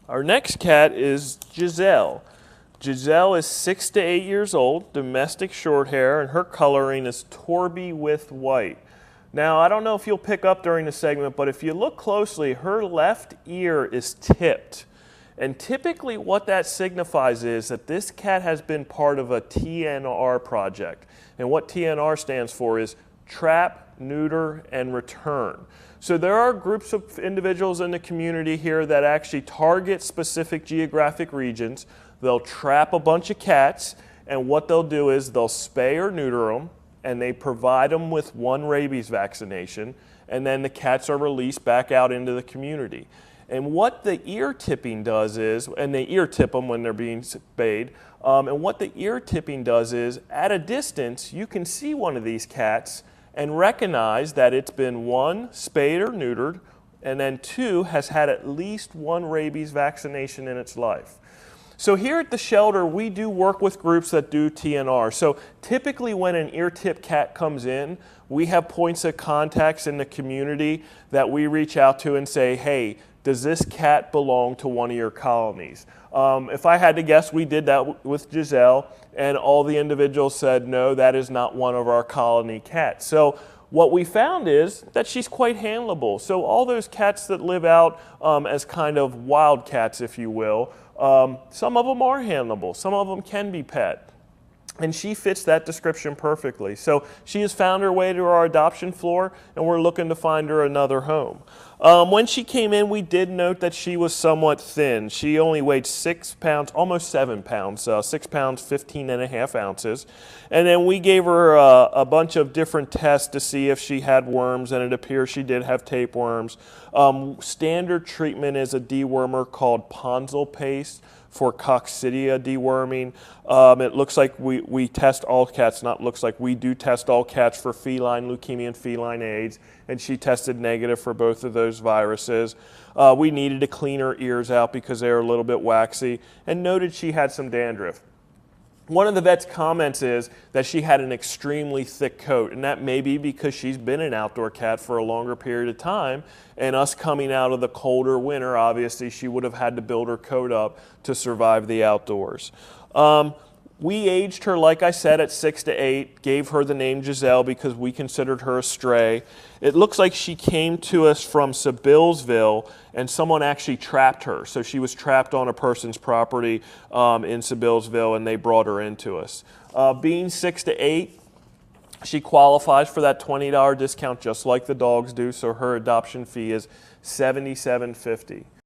Our next cat is Jazelle. Jazelle is 6 to 8 years old, domestic shorthair, and her coloring is Torby with white. Now, I don't know if you'll pick up during the segment, but if you look closely, her left ear is tipped. And typically what that signifies is that this cat has been part of a TNR project. And what TNR stands for is trap, neuter, and return. So there are groups of individuals in the community here that actually target specific geographic regions. They'll trap a bunch of cats, and what they'll do is they'll spay or neuter them, and they provide them with one rabies vaccination, and then the cats are released back out into the community. And what the ear tipping does is, and they ear tip them when they're being spayed, and what the ear tipping does is, at a distance, you can see one of these cats and recognize that it's been one, spayed or neutered, and then two, has had at least one rabies vaccination in its life. So here at the shelter, we do work with groups that do TNR. So typically when an ear tip cat comes in, we have points of contacts in the community that we reach out to and say, hey, does this cat belong to one of your colonies? If I had to guess, we did that with Jazelle, and all the individuals said, no, that is not one of our colony cats. So what we found is that she's quite handleable. So all those cats that live out as kind of wild cats, if you will, some of them are handleable, some of them can be pet. And she fits that description perfectly. So she has found her way to our adoption floor, and we're looking to find her another home. When she came in, we did note that she was somewhat thin. She only weighed 6 pounds, almost 7 pounds, 6 pounds, 15.5 ounces. And then we gave her a bunch of different tests to see if she had worms, and it appears she did have tapeworms. Standard treatment is a dewormer called Ponzel paste for coccidia deworming. It looks like we test all cats, not looks like, we do test all cats for feline leukemia and feline AIDS, and she tested negative for both of those viruses. We needed to clean her ears out because they were a little bit waxy, and noted she had some dandruff. One of the vet's comments is that she had an extremely thick coat, and that may be because she's been an outdoor cat for a longer period of time, and us coming out of the colder winter, obviously she would have had to build her coat up to survive the outdoors. We aged her, like I said, at 6 to 8, gave her the name Jazelle because we considered her a stray. It looks like she came to us from Sebillsville, and someone actually trapped her. So she was trapped on a person's property in Sebillsville, and they brought her into us. Being 6 to 8, she qualifies for that $20 discount just like the dogs do, so her adoption fee is $77.50.